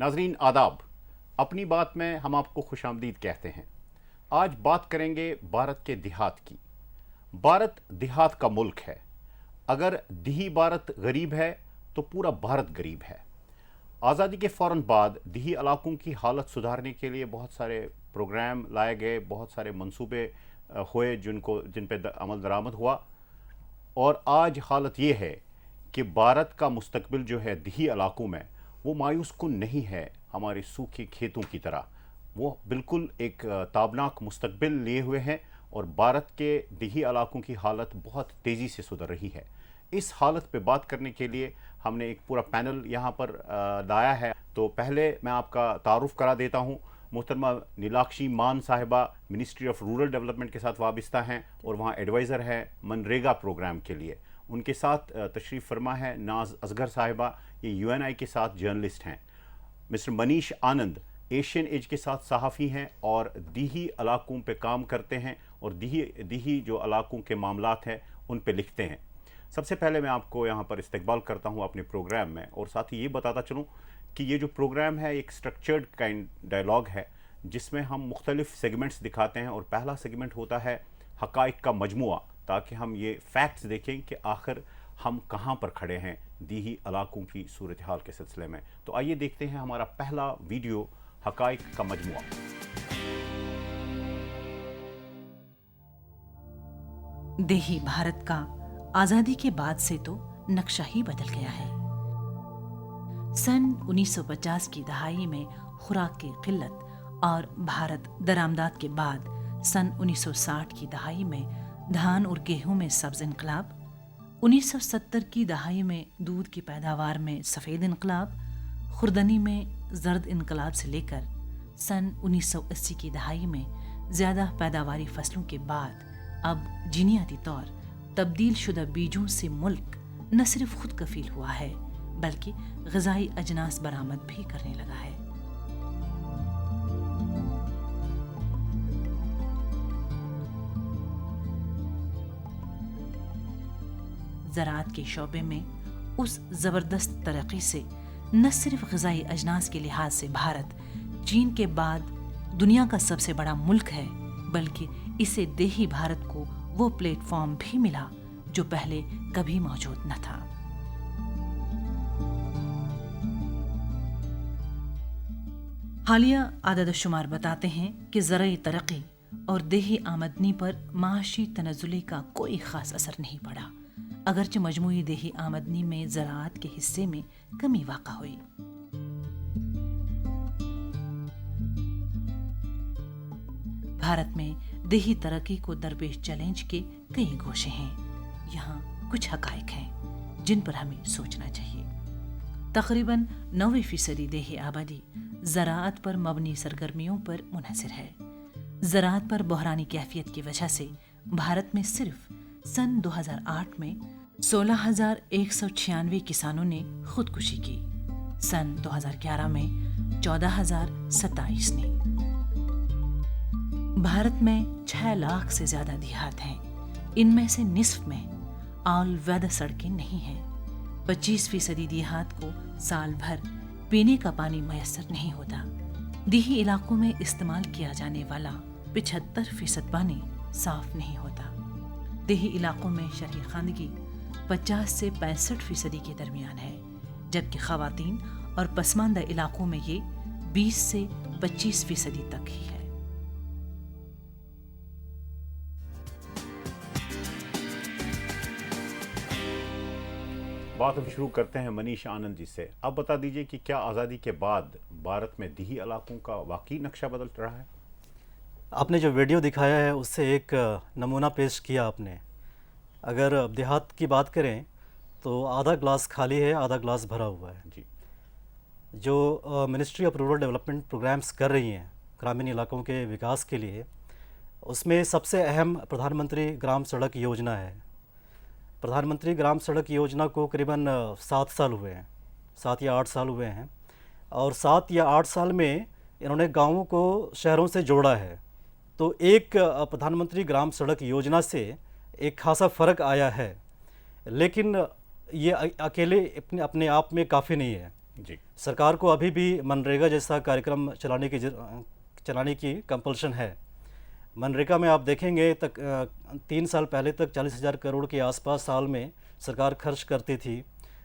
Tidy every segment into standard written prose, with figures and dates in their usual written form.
नाजरीन आदाब। अपनी बात में हम आपको खुशामदीद कहते हैं। आज बात करेंगे भारत के देहात की। भारत देहात का मुल्क है। अगर दिही भारत गरीब है तो पूरा भारत गरीब है। आज़ादी के फ़ौरन बाद दिही इलाकों की हालत सुधारने के लिए बहुत सारे प्रोग्राम लाए गए, बहुत सारे मंसूबे हुए जिन पे अमल दरामद हुआ। और आज हालत ये है कि भारत का मुस्तकबिल जो है दिही इलाकों में वो मायूस कुन नहीं है हमारे सूखे खेतों की तरह। वो बिल्कुल एक ताबनाक मुस्तकबिल लिए हुए हैं और भारत के दिही इलाकों की हालत बहुत तेज़ी से सुधर रही है। इस हालत पे बात करने के लिए हमने एक पूरा पैनल यहाँ पर लाया है। तो पहले मैं आपका तारुफ करा देता हूँ। मोहतरमा नीलाक्षी मान साहिबा मिनिस्ट्री ऑफ रूरल डेवलपमेंट के साथ वाबस्ता हैं और वहाँ एडवाइज़र है मनरेगा प्रोग्राम के लिए। उनके साथ तशरीफ़ फरमा है नाज असगर साहिबा, ये यूएनआई के साथ जर्नलिस्ट हैं। मिस्टर मनीष आनंद एशियन एज के साथ सहाफ़ी हैं और दिही इलाकों पे काम करते हैं और दिही जो इलाकों के मामलात हैं उन पे लिखते हैं। सबसे पहले मैं आपको यहाँ पर इस्तकबाल करता हूँ अपने प्रोग्राम में, और साथ ही ये बताता चलूँ कि ये जो प्रोग्राम है एक स्ट्रक्चर्ड काइंड डायलॉग है जिसमें हम मुख्तलिफ सेगमेंट्स दिखाते हैं। और पहला सेगमेंट होता है हक़ाइक़ का मजमुआ, ताकि हम ये फैक्ट्स देखें कि आखिर हम कहाँ पर खड़े हैं दिही इलाकों की सूरत हाल के सिलसिले में। तो आइए देखते हैं हमारा पहला वीडियो हक़ाइक़ का मजमुआ। दिही भारत का आज़ादी के बाद से तो नक्शा ही बदल गया है। सन 1950 की दहाई में खुराक की किल्लत और भारत दरामदात के बाद सन 1960 की दहाई में धान और गेहूं में सब्ज इनकलाब, 1970 की दहाई में दूध की पैदावार में सफ़ेद इनकलाब, खुर्दनी में जर्द इनकलाब से लेकर सन 1980 की दहाई में ज़्यादा पैदावारी फसलों के बाद अब जीनियाती तौर तब्दील शुदा बीजों से मुल्क न सिर्फ खुद कफील हुआ है बल्कि ग़िज़ाई अजनास बरामद भी करने लगा है। ज़राअत के शोबे में उस ज़बरदस्त तरक्की से न सिर्फ ग़िज़ाई अजनास के लिहाज से भारत चीन के बाद दुनिया का सबसे बड़ा मुल्क है, बल्कि इसे देही भारत को वो प्लेटफॉर्म भी मिला जो पहले कभी मौजूद न था। हालिया आदद शुमार बताते हैं कि ज़राई तरक्की और देही आमदनी पर माशी तनज़ुली का कोई ख़ास असर नहीं पड़ा, अगरचे मजमूई देही आमदनी में ज़राअत के हिस्से में कमी वाक़ा हुई। भारत में देही तरक्की को दरपेश चैलेंज के कई गोशे हैं। यहाँ कुछ हक़ाइक़ हैं जिन पर हमें सोचना चाहिए। तकरीबन 90% देही आबादी ज़राअत पर मबनी सरगर्मियों पर मुनहसर है। ज़राअत पर बहरानी कैफियत की वजह से भारत में सिर्फ सन 2008 में 16,196 किसानों ने खुदकुशी की। सन 2011 में 14,027 ने। भारत में 6 लाख से ज़्यादा देहात हैं। इनमें से निस्फ में ऑल वेदर सड़कें नहीं हैं। 25% देहात को साल भर पीने का पानी मैसर नहीं होता। दिही इलाकों में इस्तेमाल किया जाने वाला 75% पानी साफ नहीं होता। दिही इलाकों में शहरी खानगी 50 से 65% के दरमियान है, जबकि ख़वातीन और पसमानदा इलाकों में ये 20 से 25% तक ही है। बात हम शुरू करते हैं मनीष आनंद जी से। अब बता दीजिए कि क्या आज़ादी के बाद भारत में दिही इलाकों का वाकई नक्शा बदल रहा है? आपने जो वीडियो दिखाया है उससे एक नमूना पेश किया आपने। अगर देहात की बात करें तो आधा ग्लास खाली है, आधा ग्लास भरा हुआ है जी। जो ministry of rural development programmes कर रही हैं ग्रामीण इलाकों के विकास के लिए, उसमें सबसे अहम प्रधानमंत्री ग्राम सड़क योजना है। प्रधानमंत्री ग्राम सड़क योजना को करीबन 7 साल हुए हैं, 7 या 8 साल हुए हैं, और 7 या 8 साल में इन्होंने गाँवों को शहरों से जोड़ा है। तो एक प्रधानमंत्री ग्राम सड़क योजना से एक खासा फ़र्क आया है, लेकिन ये अकेले अपने आप में काफ़ी नहीं है। जी। सरकार को अभी भी मनरेगा जैसा कार्यक्रम चलाने की कंपल्शन है। मनरेगा में आप देखेंगे तक 3 साल पहले तक 40,000 करोड़ के आसपास साल में सरकार खर्च करती थी।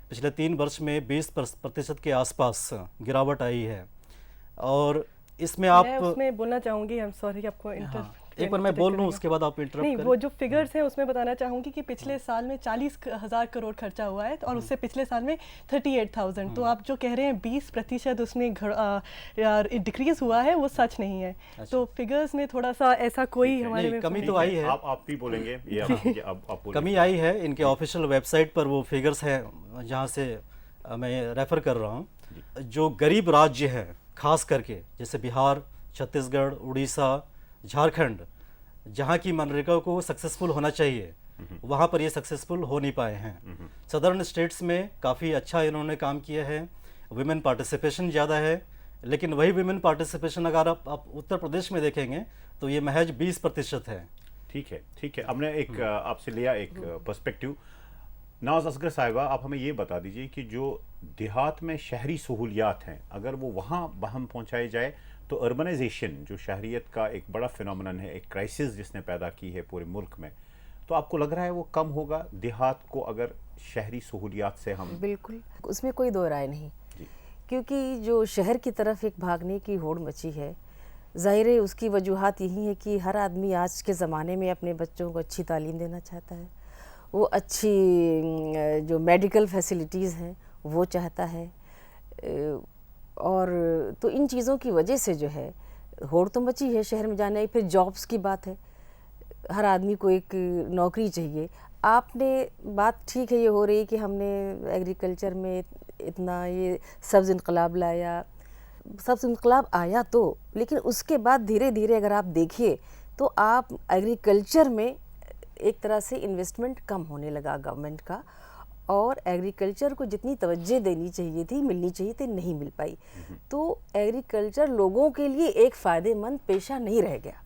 पिछले 3 वर्ष में 20% के आसपास गिरावट आई है। और इसमें मैं आप उसमें बोलना चाहूँगी, आई एम सॉरी आपको एक बार मैं बोल लूँ उसके बाद आप इंटरप्ट नहीं, करें। वो जो फिगर्स हैं उसमें बताना चाहूँगी कि पिछले साल में 40,000 करोड़ खर्चा हुआ है और उससे पिछले साल में 38,000। तो आप जो कह रहे हैं 20% उसमें डिक्रीज हुआ है, वो सच नहीं है। तो फिगर्स में थोड़ा सा ऐसा कोई हमारे में कमी तो आई है। आप भी बोलेंगे ये आप बोलेंगे। कमी आई है, इनके ऑफिशियल वेबसाइट पर वो फिगर्स हैं जहाँ से मैं रेफ़र कर रहा हूँ। जो गरीब राज्य हैं खास करके जैसे बिहार, छत्तीसगढ़, उड़ीसा, झारखंड, जहाँ की मनरेगा को सक्सेसफुल होना चाहिए, वहाँ पर ये सक्सेसफुल हो नहीं पाए हैं। सदर्न स्टेट्स में काफ़ी अच्छा इन्होंने काम किया है, विमेन पार्टिसिपेशन ज़्यादा है, लेकिन वही विमेन पार्टिसिपेशन अगर आप उत्तर प्रदेश में देखेंगे तो ये महज 20% है। ठीक है। हमने एक आपसे लिया एक पर्सपेक्टिव। नवाज असगर साहिबा, आप हमें ये बता दीजिए कि जो देहात में शहरी सहूलियात हैं, अगर वो वहाँ बहम पहुँचाए जाए तो अर्बनाइजेशन जो शहरियत का एक बड़ा फिनोमिनन है, एक क्राइसिस जिसने पैदा की है पूरे मुल्क में, तो आपको लग रहा है वो कम होगा देहात को अगर शहरी सहूलियात से हम? बिल्कुल, उसमें कोई दो राय नहीं, क्योंकि जो शहर की तरफ एक भागने की होड़ मची है, ज़ाहिर है उसकी वजूहात यही है कि हर आदमी आज के ज़माने में अपने बच्चों को अच्छी तालीम देना चाहता है, वो अच्छी जो मेडिकल फैसिलिटीज़ हैं वो चाहता है, और तो इन चीज़ों की वजह से जो है होड़ तो मची है शहर में जाने। फिर जॉब्स की बात है, हर आदमी को एक नौकरी चाहिए। आपने बात ठीक है ये हो रही कि हमने एग्रीकल्चर में इतना ये सब्ज़ इनकलाब लाया, सब्ज़ इनकलाब आया तो, लेकिन उसके बाद धीरे धीरे अगर आप देखिए तो आप एग्रीकल्चर में एक तरह से इन्वेस्टमेंट कम होने लगा गवर्नमेंट का, और एग्रीकल्चर को जितनी तवज्जो देनी चाहिए थी, मिलनी चाहिए थी, नहीं मिल पाई। तो एग्रीकल्चर लोगों के लिए एक फ़ायदेमंद पेशा नहीं रह गया।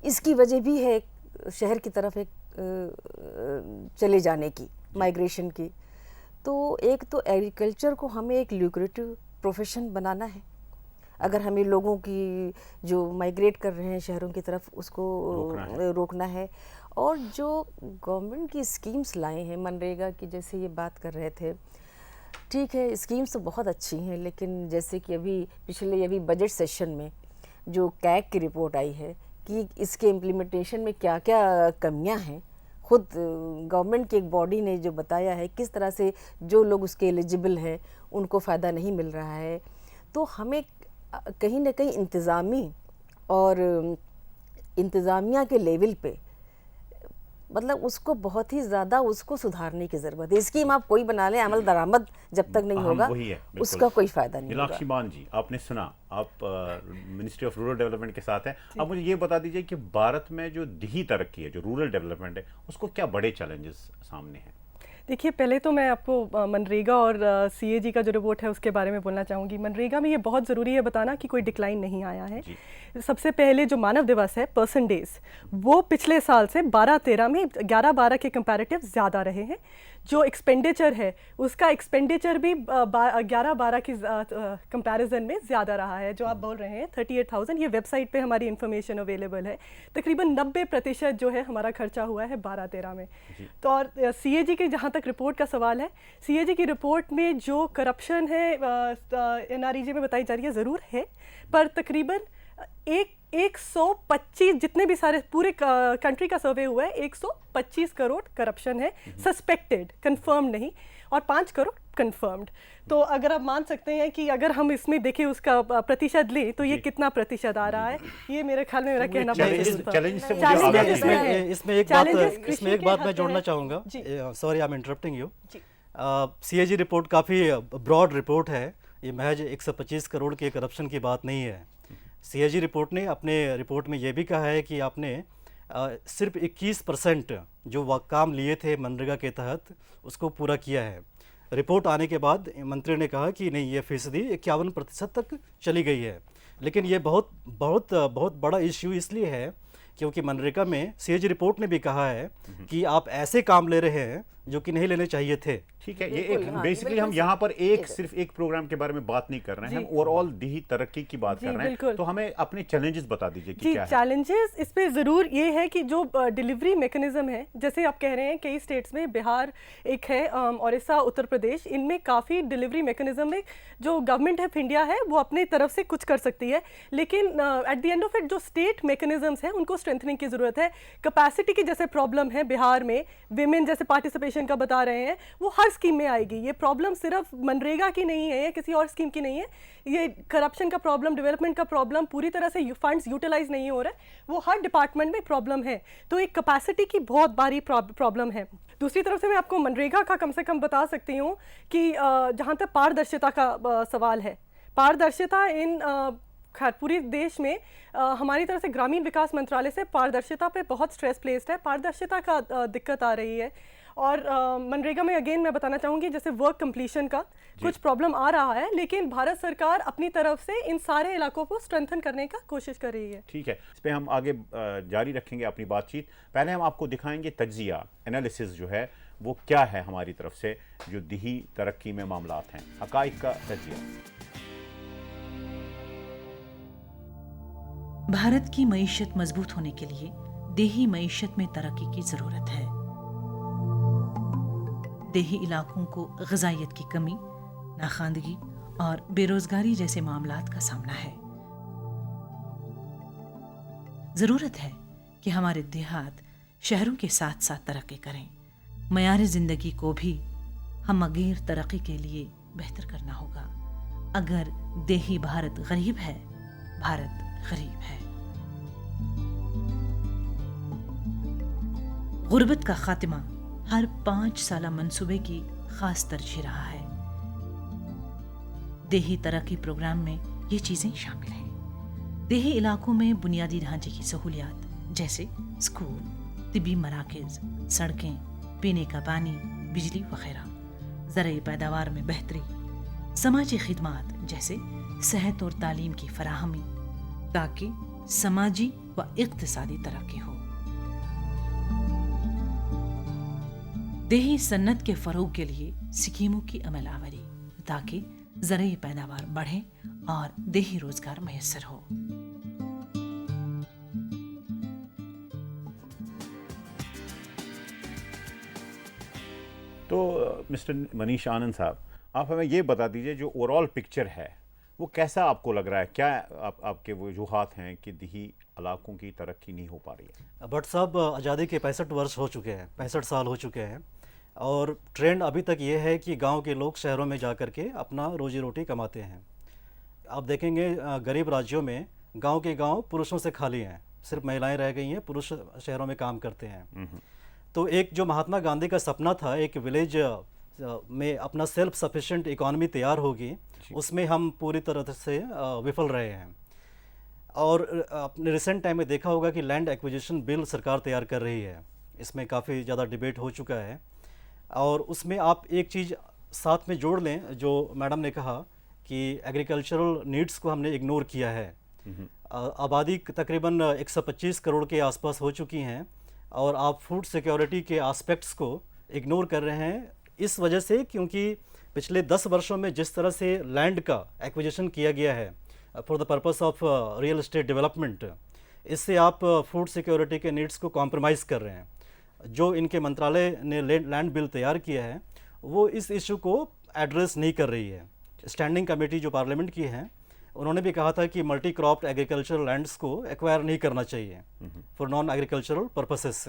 इसकी वजह भी है शहर की तरफ एक चले जाने की, माइग्रेशन की। तो एक तो एग्रीकल्चर को हमें एक ल्यूक्रेटिव प्रोफेशन बनाना है। अगर हमें लोगों की जो माइग्रेट कर रहे हैं शहरों की तरफ उसको रोकना है। और जो गवर्नमेंट की स्कीम्स लाए हैं मनरेगा की, जैसे ये बात कर रहे थे, ठीक है स्कीम्स तो बहुत अच्छी हैं, लेकिन जैसे कि अभी बजट सेशन में जो कैग की रिपोर्ट आई है कि इसके इम्प्लीमेंटेशन में क्या क्या कमियां हैं, खुद गवर्नमेंट की एक बॉडी ने जो बताया है किस तरह से जो लोग उसके एलिजिबल हैं उनको फ़ायदा नहीं मिल रहा है। तो हमें कहीं ना कहीं इंतज़ामिया के लेवल पे मतलब उसको बहुत ही ज़्यादा उसको सुधारने की ज़रूरत है। स्कीम आप कोई बना लें, अमल दरामद जब तक नहीं होगा उसका कोई फ़ायदा नहीं होगा। नीलाक्षी मान जी, आपने सुना, आप मिनिस्ट्री ऑफ रूरल डेवलपमेंट के साथ हैं। अब मुझे ये बता दीजिए कि भारत में जो देही तरक्की है, जो रूरल डेवलपमेंट है, उसको क्या बड़े चैलेंजेस सामने हैं? देखिए, पहले तो मैं आपको मनरेगा और सीएजी का जो रिपोर्ट है उसके बारे में बोलना चाहूँगी। मनरेगा में ये बहुत ज़रूरी है बताना कि कोई डिक्लाइन नहीं आया है। सबसे पहले जो मानव दिवस है, पर्सन डेज, वो पिछले साल से 12-13 में 11-12 के कंपैरेटिव ज़्यादा रहे हैं। जो एक्सपेंडिचर है उसका एक्सपेंडिचर भी 11-12 की कंपैरिजन में ज़्यादा रहा है। जो आप बोल रहे हैं 38,000, ये वेबसाइट पे हमारी इन्फॉर्मेशन अवेलेबल है। तकरीबन 90% जो है हमारा खर्चा हुआ है 12-13 में। तो और सीएजी की जहाँ तक रिपोर्ट का सवाल है, सीएजी की रिपोर्ट में जो करप्शन है एनआरईजे में बताई जा रही है ज़रूर है, पर तकरीबन 125 जितने भी सारे पूरे कंट्री का सर्वे हुआ है 125 करोड़ करप्शन है सस्पेक्टेड, कंफर्म नहीं, और 5 करोड़ कंफर्म्ड। तो अगर आप मान सकते हैं कि अगर हम इसमें देखें उसका प्रतिशत लें तो ये कितना प्रतिशत आ रहा है, ये मेरे ख्याल में मेरा कहना इसमें एक बात मैं जोड़ना चाहूँगा। Sorry, I am interrupting you. CAG report काफ़ी ब्रॉड रिपोर्ट है, ये महज 125 करोड़ के करप्शन की बात नहीं है। सीएजी रिपोर्ट ने अपने रिपोर्ट में ये भी कहा है कि आपने सिर्फ 21% जो काम लिए थे मनरेगा के तहत उसको पूरा किया है। रिपोर्ट आने के बाद मंत्री ने कहा कि नहीं, ये फीसदी 51% तक चली गई है। लेकिन ये बहुत बड़ा इश्यू इसलिए है क्योंकि मनरेगा में सीएजी रिपोर्ट ने भी कहा है कि आप ऐसे काम ले रहे हैं जो कि नहीं लेने चाहिए थे। ठीक है, ये बिल्कुल, एक हाँ, बेसिकली बिल्कुल हम यहाँ पर एक सही। सिर्फ एक प्रोग्राम के बारे में बात नहीं कर रहे हैं, हम जी। ओवरऑल दिही तरक्की की बात जी, कर रहे हैं। बिल्कुल। तो हमें अपने चैलेंजेस बता दीजिए कि जी, क्या है। चैलेंजेस इस पे ज़रूर ये है कि जो डिलीवरी मैकेनिज्म है, जैसे आप कह रहे हैं कई स्टेट्स में, बिहार एक है, ओडिशा, उत्तर प्रदेश, इनमें काफ़ी डिलीवरी मैकेनिज्म में जो गवर्नमेंट ऑफ इंडिया है वो अपनी तरफ से कुछ कर सकती है, लेकिन at the end of it जो स्टेट मैकेनिज्म्स हैं उनको स्ट्रेंथनिंग की ज़रूरत है। कैपेसिटी की जैसे प्रॉब्लम है बिहार में, विमेन जैसे पार्टिसिपेशन का बता रहे हैं, वो हर स्कीम में आएगी। ये प्रॉब्लम सिर्फ मनरेगा की नहीं है या किसी और स्कीम की नहीं है, ये करप्शन का प्रॉब्लम, डेवलपमेंट का प्रॉब्लम, पूरी तरह से फंड्स यूटिलाइज नहीं हो रहा है, वो हर डिपार्टमेंट में प्रॉब्लम है। तो एक कैपेसिटी की बहुत बड़ी प्रॉब्लम है। दूसरी तरफ से मैं आपको मनरेगा का कम से कम बता सकती हूँ कि जहाँ तक पारदर्शिता का सवाल है, पारदर्शिता इन खैर पूरे देश में हमारी तरफ से ग्रामीण विकास मंत्रालय से पारदर्शिता पे बहुत स्ट्रेस प्लेस्ड है, पारदर्शिता का दिक्कत आ रही है। और मनरेगा में अगेन मैं बताना चाहूँगी जैसे वर्क कंप्लीशन का कुछ प्रॉब्लम आ रहा है, लेकिन भारत सरकार अपनी तरफ से इन सारे इलाकों को स्ट्रेंथन करने का कोशिश कर रही है। ठीक है, इस पे हम आगे जारी रखेंगे अपनी बातचीत। पहले हम आपको दिखाएंगे तज्जिया, एनालिसिस जो है वो क्या है हमारी तरफ से, जो दिही तरक्की में मामलात हैं, हकाइक का तज्जिया। भारत की मईशत मजबूत होने के लिए देही मईशत में तरक्की की जरूरत है। देही इलाकों को ग़िज़ाइयत की कमी, नाखानदगी और बेरोजगारी जैसे मामलात का सामना है। जरूरत है कि हमारे देहात शहरों के साथ साथ तरक्की करें। मयार जिंदगी को भी हम अगेर तरक्की के लिए बेहतर करना होगा। अगर देही भारत गरीब है, भारत गरीब है। गुर्बत का खात्मा हर 5 साला मंसूबे की खास तरजीह रहा है। देही तरक्की प्रोग्राम में ये चीजें शामिल हैं। देही इलाकों में बुनियादी ढांचे की सहूलियात जैसे स्कूल, तिबी मराकज, सड़कें, पीने का पानी, बिजली वगैरह, ज़राई पैदावार में बेहतरी, समाजी खिदमात जैसे सेहत और तालीम की फराहमी, ताकि समाजी व इक्तिसादी तरक्की हो। देही सन्नत के फरोग के लिए स्कीमों की अमलावरी, ताकि ज़राई पैदावार बढ़े और देही रोजगार मैसर हो। तो मिस्टर मनीष आनंद साहब, आप हमें ये बता दीजिए जो ओवरऑल पिक्चर है वो कैसा आपको लग रहा है, क्या आपके वजूहात हैं कि दिही इलाकों की तरक्की नहीं हो पा रही है? बट साहब, आज़ादी के 65 वर्ष हो चुके हैं, 65 साल हो चुके हैं, और ट्रेंड अभी तक ये है कि गांव के लोग शहरों में जा कर के अपना रोजी रोटी कमाते हैं। आप देखेंगे गरीब राज्यों में गांव के गांव पुरुषों से खाली हैं, सिर्फ महिलाएं रह गई हैं, पुरुष शहरों में काम करते हैं। तो एक जो महात्मा गांधी का सपना था, एक विलेज में अपना सेल्फ सफिशिएंट इकोनॉमी तैयार होगी, उसमें हम पूरी तरह से विफल रहे हैं। और अपने रिसेंट टाइम में देखा होगा कि लैंड एक्विजिशन बिल सरकार तैयार कर रही है, इसमें काफ़ी ज़्यादा डिबेट हो चुका है। और उसमें आप एक चीज़ साथ में जोड़ लें, जो मैडम ने कहा कि एग्रीकल्चरल नीड्स को हमने इग्नोर किया है। आबादी तकरीबन 125 करोड़ के आसपास हो चुकी हैं, और आप फूड सिक्योरिटी के एस्पेक्ट्स को इग्नोर कर रहे हैं, इस वजह से क्योंकि पिछले 10 वर्षों में जिस तरह से लैंड का एक्विजिशन किया गया है for the purpose of real estate development, इससे आप फूड सिक्योरिटी के नीड्स को कॉम्प्रोमाइज़ कर रहे हैं। जो इनके मंत्रालय ने लैंड बिल तैयार किया है वो इस इशू को एड्रेस नहीं कर रही है। स्टैंडिंग कमेटी जो पार्लियामेंट की है, उन्होंने भी कहा था कि मल्टी क्रॉप एग्रीकल्चरल लैंड्स को एक्वायर नहीं करना चाहिए फॉर नॉन एग्रीकल्चरल पर्पसेस,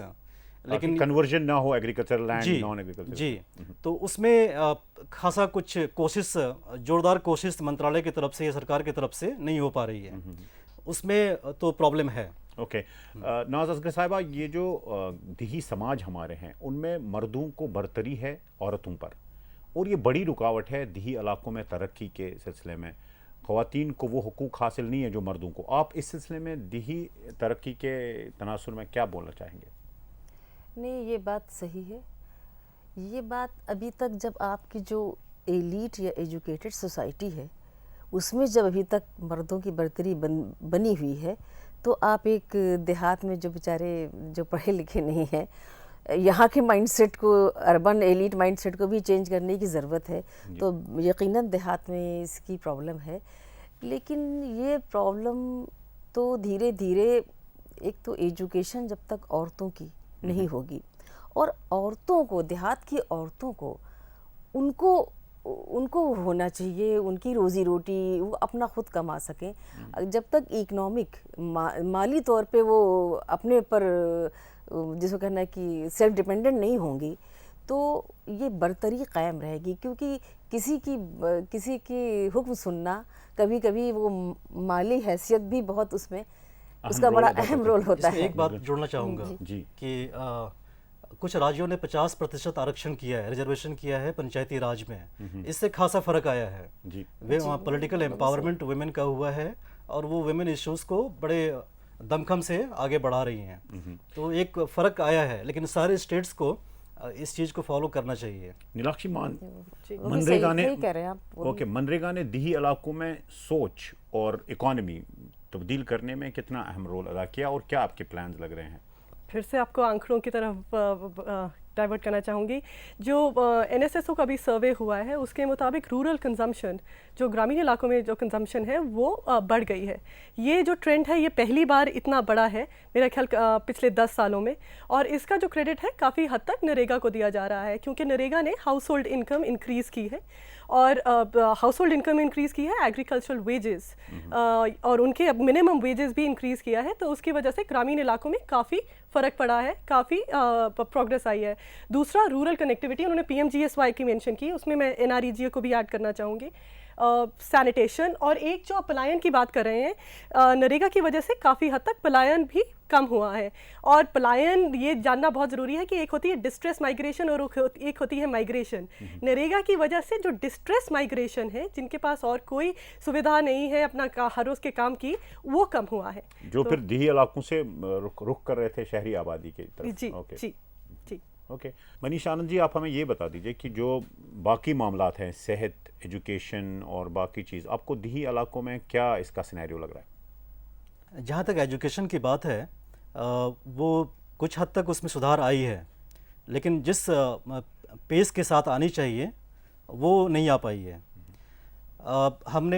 लेकिन कन्वर्जन ना हो एग्रीकल्चरल लैंड नॉन एग्रीकल्चरल। जी, तो उसमें खासा कुछ कोशिश, जोरदार कोशिश मंत्रालय की तरफ से या सरकार की तरफ से नहीं हो पा रही है, उसमें तो प्रॉब्लम है। ओके, नाज असगर साहिबा, ये जो दिही समाज हमारे हैं उनमें मर्दों को बरतरी है औरतों पर, और ये बड़ी रुकावट है दिही इलाकों में तरक्की के सिलसिले में। ख़वातीन को वो हुकूक हासिल नहीं है जो मर्दों को। आप इस सिलसिले में दिही तरक्की के तनासुर में क्या बोलना चाहेंगे? नहीं, ये बात सही है। ये बात अभी तक जब आपकी जो एलीट या एजुकेटेड सोसाइटी है उसमें जब अभी तक मर्दों की बर्तरी बनी हुई है, तो आप एक देहात में जो बेचारे जो पढ़े लिखे नहीं हैं, यहाँ के माइंडसेट को, अर्बन एलीट माइंडसेट को भी चेंज करने की ज़रूरत है। तो यकीनन देहात में इसकी प्रॉब्लम है, लेकिन ये प्रॉब्लम तो धीरे धीरे, एक तो एजुकेशन जब तक औरतों की नहीं होगी, और औरतों को, देहात की औरतों को, उनको होना चाहिए, उनकी रोज़ी रोटी वो अपना खुद कमा सकें। जब तक इकोनॉमिक माली तौर पे वो अपने पर, जिसको कहना है कि सेल्फ डिपेंडेंट नहीं होंगी, तो ये बरतरी कायम रहेगी। क्योंकि किसी की हुक्म सुनना, कभी कभी वो माली हैसियत भी बहुत उसमें उसका बड़ा अहम रोल होता है। एक बात जोड़ना चाहूँगा जी कि कुछ राज्यों ने 50% आरक्षण किया है, रिजर्वेशन किया है पंचायती राज में। इससे खासा फर्क आया है जी वे वहाँ पॉलिटिकल एम्पावरमेंट वुमेन का हुआ है, और वो वुमेन इश्यूज को बड़े दमखम से आगे बढ़ा रही हैं। तो एक फ़र्क आया है, लेकिन सारे स्टेट्स को इस चीज़ को फॉलो करना चाहिए। नीलाक्षी मनरेगा ने, कह रहे हैं आप, ओके, मनरेगा ने दिही इलाकों में सोच और इकोनॉमी तब्दील करने में कितना अहम रोल अदा किया, और क्या आपके प्लान्स लग रहे हैं? फिर से आपको आंकड़ों की तरफ डाइवर्ट करना चाहूँगी। जो NSSO का भी सर्वे हुआ है, उसके मुताबिक रूरल कंजम्पशन, जो ग्रामीण इलाकों में जो कंजम्पशन है वो बढ़ गई है। ये जो ट्रेंड है ये पहली बार इतना बड़ा है मेरा ख्याल पिछले 10 सालों में, और इसका जो क्रेडिट है काफ़ी हद तक नरेगा को दिया जा रहा है, क्योंकि नरेगा ने हाउस होल्ड इनकम इंक्रीज़ की है, और हाउस होल्ड इनकम इंक्रीज़ की है, एग्रीकल्चरल वेजेस और उनके मिनिमम वेजेस भी इंक्रीज़ किया है। तो उसकी वजह से ग्रामीण इलाकों में काफ़ी फ़र्क पड़ा है, काफ़ी प्रोग्रेस आई है। दूसरा, रूरल कनेक्टिविटी, उन्होंने PMGSY की मेंशन की, उसमें मैं NREGA को भी ऐड करना चाहूँगी। सैनिटेशन, और एक जो आप पलायन की बात कर रहे हैं, नरेगा की वजह से काफ़ी हद तक पलायन भी कम हुआ है। और पलायन, ये जानना बहुत ज़रूरी है कि एक होती है डिस्ट्रेस माइग्रेशन और एक होती है माइग्रेशन। नरेगा की वजह से जो डिस्ट्रेस माइग्रेशन है, जिनके पास और कोई सुविधा नहीं है अपना हर रोज़ के काम की, वो कम हुआ है। जो फिर दिही इलाकों से रुख कर रहे थे शहरी आबादी की तरफ। जी ओके जी जी। ओके, मनीष आनंद जी, आप हमें ये बता दीजिए कि जो बाकी मामलात हैं, सेहत, एजुकेशन और बाकी चीज़, आपको दिही इलाकों में क्या इसका सिनेरियो लग रहा है? जहाँ तक एजुकेशन की बात है, वो कुछ हद तक उसमें सुधार आई है, लेकिन जिस पेस के साथ आनी चाहिए वो नहीं आ पाई है।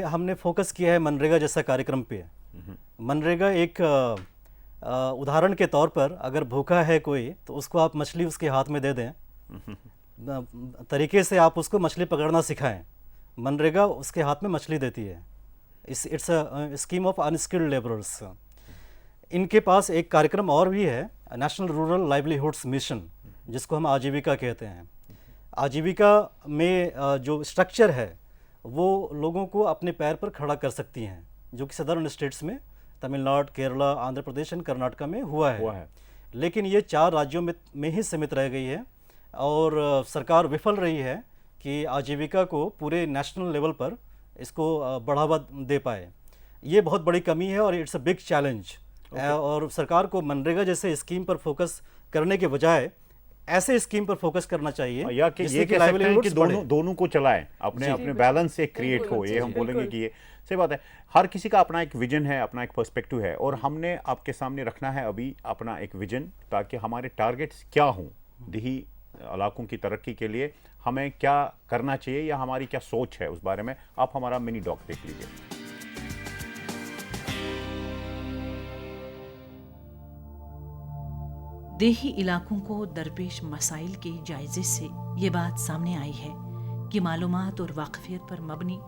हमने फोकस किया है मनरेगा जैसा कार्यक्रम पे। मनरेगा एक उदाहरण के तौर पर, अगर भूखा है कोई तो उसको आप मछली उसके हाथ में दे दें, तरीके से आप उसको मछली पकड़ना सिखाएं, मनरेगा उसके हाथ में मछली देती है। It's a scheme of unskilled labourers. इनके पास एक कार्यक्रम और भी है, नेशनल रूरल लाइवलीहुड्स मिशन, जिसको हम आजीविका कहते हैं। आजीविका में जो स्ट्रक्चर है वो लोगों को अपने पैर पर खड़ा कर सकती हैं, जो कि सदर्न स्टेट्स में तमिलनाडु, केरला, आंध्र प्रदेश और कर्नाटक में हुआ है। लेकिन ये 4 राज्यों में ही सीमित रह गई है, और सरकार विफल रही है कि आजीविका को पूरे नेशनल लेवल पर इसको बढ़ावा दे पाए। ये बहुत बड़ी कमी है, और इट्स अ बिग चैलेंज। और सरकार को मनरेगा जैसे स्कीम पर फोकस करने के बजाय ऐसे स्कीम पर फोकस करना चाहिए, या कि ये कह सकते हैं कि दोनों को चलाएं, अपने बैलेंस एक क्रिएट हो। ये हम बोलेंगे कि ये सही बात है। हर किसी का अपना एक विजन है, अपना एक पर्सपेक्टिव है, और हमने आपके सामने रखना है अभी अपना एक विजन, ताकि हमारे टारगेट्स क्या हों दिही इलाकों की तरक्की के लिए, हमें क्या करना चाहिए या हमारी क्या सोच है उस बारे में। आप हमारा मिनी डॉक देख लीजिए। देही इलाकों को दरपेश मसाइल के जायजे से ये बात सामने आई है कि मालूमात और वाकफियत पर मबनी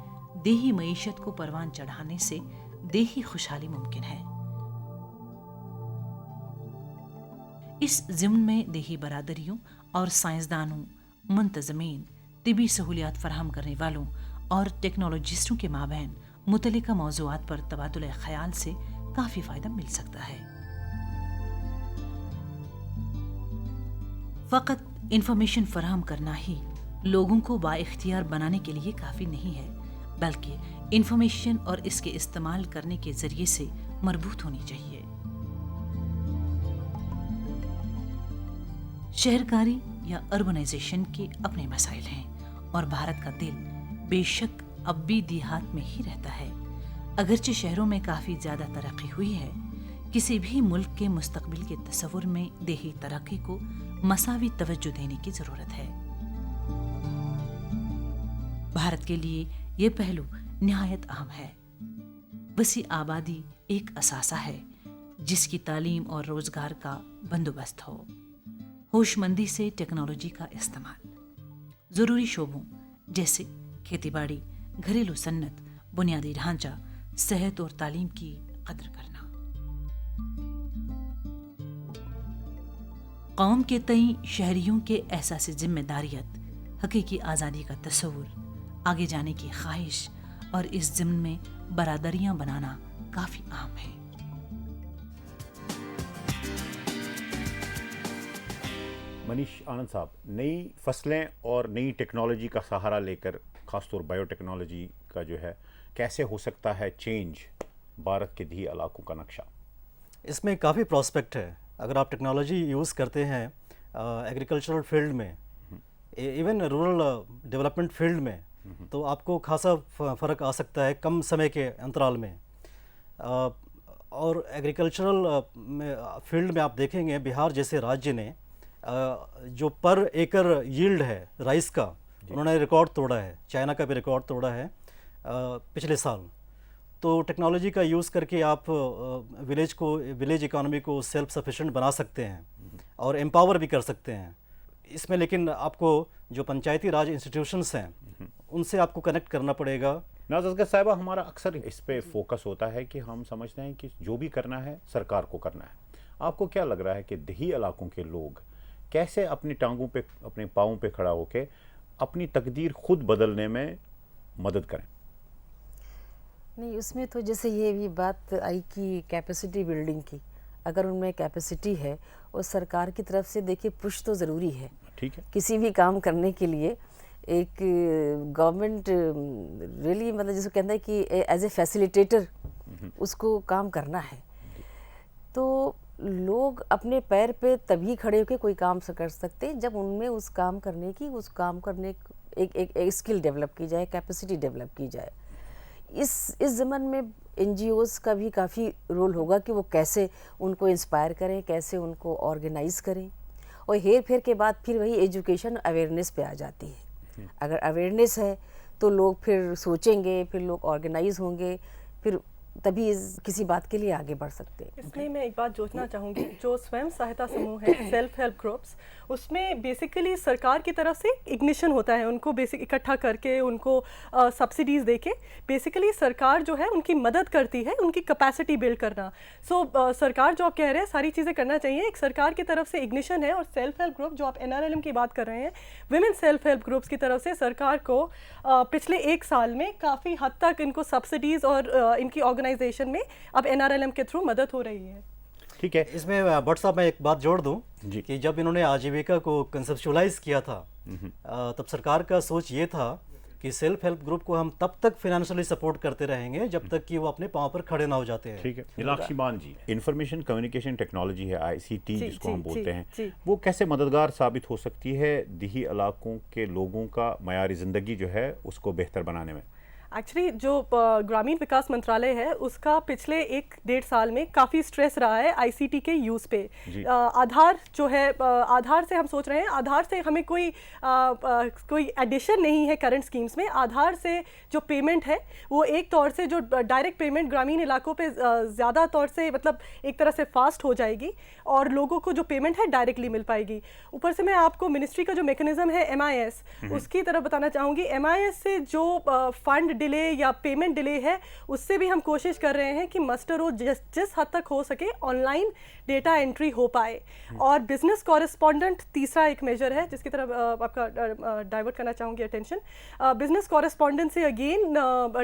देही मईशत को परवान चढ़ाने से देही खुशहाली मुमकिन है। इस ज़िम्न में देही बरादरियों और साइंसदानों, मुंतज़मीन, तिबी सहूलियात फराहम करने वालों और टेक्नोलॉजिस्टों के माबैन मुतल्लिका मौज़ूआत पर तबादुल ख्याल से काफ़ी फ़ायदा मिल सकता है। फ़कत इंफॉर्मेशन फराहम करना ही लोगों को बाइख्तियार बनाने के लिए काफ़ी नहीं है, बल्कि इंफॉर्मेशन और इसके इस्तेमाल करने के ज़रिए से मरबूत होनी चाहिए। शहरकारी या अर्बनाइजेशन के अपने मसाइल हैं, और भारत का दिल बेशक अब भी देहात में ही रहता है। अगरचे शहरों में काफ़ी ज़्यादा तरक्की हुई है, किसी भी मुल्क के मुस्तकबिल के तसव्वुर में देही तरक्की को मसावी तवज्जो देने की जरूरत है। भारत के लिए यह पहलू निहायत अहम है। वसी आबादी एक असासा है जिसकी तालीम और रोजगार का बंदोबस्त हो। होशमंदी से टेक्नोलॉजी का इस्तेमाल, जरूरी शोबों जैसे खेतीबाड़ी, घरेलू सन्नत, बुनियादी ढांचा, सेहत और तालीम की कदर करना। कौम के तई शहरियों के एहसास जिम्मेदारियत, हकीकी आज़ादी का तस्वुर, आगे जाने की ख्वाहिश और इस ज़िम्न में बरादरियां बनाना काफ़ी अहम है। मनीष आनंद साहब, नई फसलें और नई टेक्नोलॉजी का सहारा लेकर, खासतौर बायोटेक्नोलॉजी का जो है, कैसे हो सकता है चेंज भारत के दी इलाकों का नक्शा? इसमें काफ़ी प्रॉस्पेक्ट है। अगर आप टेक्नोलॉजी यूज़ करते हैं एग्रीकल्चरल फील्ड में, इवन रूरल डेवलपमेंट फील्ड में, तो आपको खासा फ़र्क आ सकता है कम समय के अंतराल में। और एग्रीकल्चरल फील्ड में आप देखेंगे बिहार जैसे राज्य ने जो पर एकड़ यील्ड है राइस का, उन्होंने रिकॉर्ड तोड़ा है। चाइना का भी रिकॉर्ड तोड़ा है पिछले साल। तो टेक्नोलॉजी का यूज़ करके आप विलेज इकोनॉमी को सेल्फ सफिशिएंट बना सकते हैं और एम्पावर भी कर सकते हैं इसमें। लेकिन आपको जो पंचायती राज इंस्टीट्यूशंस हैं उनसे आपको कनेक्ट करना पड़ेगा। नाज़ असगर साहिबा, हमारा अक्सर इस पे फोकस होता है कि हम समझते हैं कि जो भी करना है सरकार को करना है। आपको क्या लग रहा है कि देही इलाकों के लोग कैसे अपनी टांगों पे, अपने पाँवों पे खड़ा होकर अपनी तकदीर खुद बदलने में मदद करें? नहीं, उसमें तो जैसे ये भी बात आई कि कैपेसिटी बिल्डिंग की, अगर उनमें कैपेसिटी है और सरकार की तरफ से देखिए पुश तो ज़रूरी है। ठीक है, किसी भी काम करने के लिए एक गवर्नमेंट रियली मतलब जिसको कहता है कि एज ए फैसिलिटेटर उसको काम करना है। तो लोग अपने पैर पे तभी खड़े होकर कोई काम कर सकते हैं जब उनमें उस काम करने एक स्किल डेवलप की जाए, कैपेसिटी डेवलप की जाए। इस ज़माने में एनजीओज़ का भी काफ़ी रोल होगा कि वो कैसे उनको इंस्पायर करें, कैसे उनको ऑर्गेनाइज करें। और हेर फेर के बाद फिर वही एजुकेशन अवेयरनेस पे आ जाती है। अगर अवेयरनेस है तो लोग फिर सोचेंगे, फिर लोग ऑर्गेनाइज होंगे, फिर तभी किसी बात के लिए आगे बढ़ सकते हैं। इसमें मैं एक बात जोड़ना चाहूँगी, जो स्वयं सहायता समूह है, सेल्फ हेल्प ग्रुप्स, उसमें बेसिकली सरकार की तरफ से इग्निशन होता है। उनको बेसिक इकट्ठा करके उनको सब्सिडीज़ देके बेसिकली सरकार जो है उनकी मदद करती है, उनकी कैपेसिटी बिल्ड करना। सरकार जो आप कह रहे हैं सारी चीज़ें करना चाहिए, एक सरकार की तरफ से इग्निशन है। और सेल्फ हेल्प ग्रुप जो आप NRLM की बात कर रहे हैं, विमेन सेल्फ हेल्प ग्रुप्स की तरफ से सरकार को पिछले 1 साल में काफ़ी हद तक इनको सब्सिडीज़ और इनकी ऑर्गेनाइजेशन में अब NRLM के थ्रू मदद हो रही है। ठीक है। इसमें भट्ट साहब मैं एक बात जोड़ दूं कि जब इन्होंने आजीविका को कंसेप्चुअलाइज किया था तब सरकार का सोच ये था कि सेल्फ हेल्प ग्रुप को हम तब तक फाइनेंशियली सपोर्ट करते रहेंगे जब तक कि वो अपने पांव पर खड़े ना हो जाते हैं। ठीक है। नीलाक्षी मान जी, इंफॉर्मेशन कम्युनिकेशन टेक्नोलॉजी है, ICT जिसको हम बोलते हैं, वो कैसे मददगार साबित हो सकती है देही इलाकों के लोगों का मयारी ज़िंदगी जो है उसको बेहतर बनाने में? एक्चुअली जो ग्रामीण विकास मंत्रालय है उसका पिछले 1-1.5 साल में काफ़ी स्ट्रेस रहा है ICT के यूज़ पे। आधार जो है, आधार से हम सोच रहे हैं, आधार से हमें कोई एडिशन नहीं है करंट स्कीम्स में। आधार से जो पेमेंट है वो एक तौर से जो डायरेक्ट पेमेंट ग्रामीण इलाकों पे ज़्यादा तौर से मतलब एक तरह से फास्ट हो जाएगी और लोगों को जो पेमेंट है डायरेक्टली मिल पाएगी। ऊपर से मैं आपको मिनिस्ट्री का जो मैकेनिज्म है MIS, उसकी तरफ बताना चाहूँगी। MIS से जो फंड डिले या पेमेंट डिले है उससे भी हम कोशिश कर रहे हैं कि मस्टर रोल जिस हद तक हो सके ऑनलाइन डेटा एंट्री हो पाए। और बिजनेस कॉरेस्पॉन्डेंट तीसरा एक मेजर है जिसकी तरफ आपका डाइवर्ट करना चाहूँगी अटेंशन। बिजनेस कॉरेस्पॉन्डेंट से again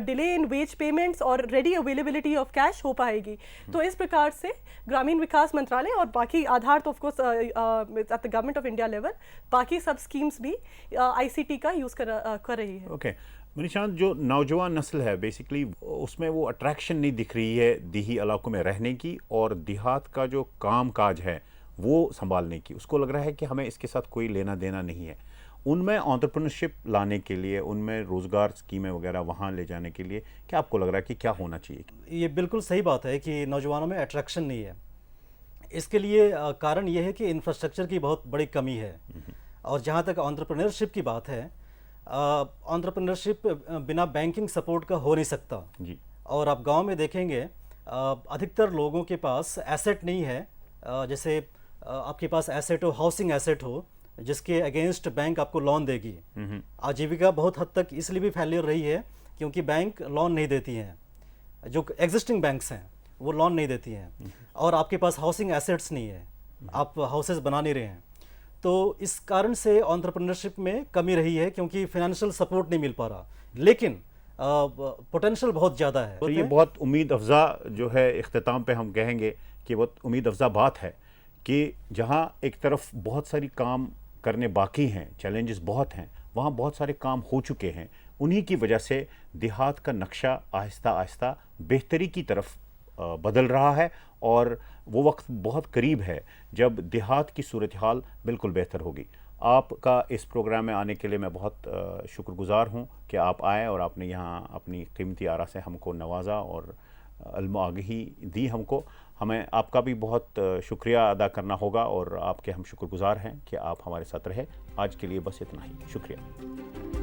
delay in wage payments और रेडी अवेलेबिलिटी ऑफ कैश हो पाएगी। तो इस प्रकार से ग्रामीण विकास मंत्रालय और बाकी आधार तो of course at the government of India level बाकी सब स्कीम्स भी ICT का यूज़ कर रही है। ओके मनीषांत, जो नौजवान नस्ल है बेसिकली उसमें वो अट्रैक्शन नहीं दिख रही है देही इलाकों में रहने की और देहात का जो काम काज है वो संभालने की। उसको लग रहा है कि हमें इसके साथ कोई लेना देना नहीं है। उनमें एंटरप्रेन्योरशिप लाने के लिए, उनमें रोज़गार स्कीमें वगैरह वहाँ ले जाने के लिए क्या आपको लग रहा है कि क्या होना चाहिए? ये बिल्कुल सही बात है कि नौजवानों में अट्रैक्शन नहीं है। इसके लिए कारण ये है कि इंफ्रास्ट्रक्चर की बहुत बड़ी कमी है। और जहाँ तक एंटरप्रेन्योरशिप की बात है, एंटरप्रेन्योरशिप बिना बैंकिंग सपोर्ट का हो नहीं सकता जी। और आप गांव में देखेंगे अधिकतर लोगों के पास एसेट नहीं है। जैसे आपके पास एसेट हो, हाउसिंग एसेट हो, जिसके अगेंस्ट बैंक आपको लोन देगी। आजीविका बहुत हद तक इसलिए भी फेलियर रही है क्योंकि बैंक लोन नहीं देती हैं, जो एग्जिस्टिंग बैंक्स हैं वो लोन नहीं देती हैं, और आपके पास हाउसिंग एसेट्स नहीं है, आप हाउसेस बना नहीं रहे हैं। तो इस कारण से एंटरप्रेन्योरशिप में कमी रही है क्योंकि फाइनेंशियल सपोर्ट नहीं मिल पा रहा, लेकिन पोटेंशियल बहुत ज़्यादा है। तो ये बहुत उम्मीद अफजा जो है, इख्तिताम पे हम कहेंगे कि बहुत उम्मीद अफजा बात है कि जहाँ एक तरफ बहुत सारी काम करने बाकी हैं, चैलेंजेस बहुत हैं, वहाँ बहुत सारे काम हो चुके हैं। उन्हीं की वजह से देहात का नक्शा आहिस्ता आहिस्ता बेहतरी की तरफ बदल रहा है और वो वक्त बहुत करीब है जब देहात की सूरत हाल बिल्कुल बेहतर होगी। आपका इस प्रोग्राम में आने के लिए मैं बहुत शुक्रगुजार हूँ कि आप आए और आपने यहाँ अपनी कीमती आरा से हमको नवाजा और इल्म आगही दी हमको। हमें आपका भी बहुत शुक्रिया अदा करना होगा और आपके हम शुक्रगुजार हैं कि आप हमारे साथ रहे। आज के लिए बस इतना ही, शुक्रिया।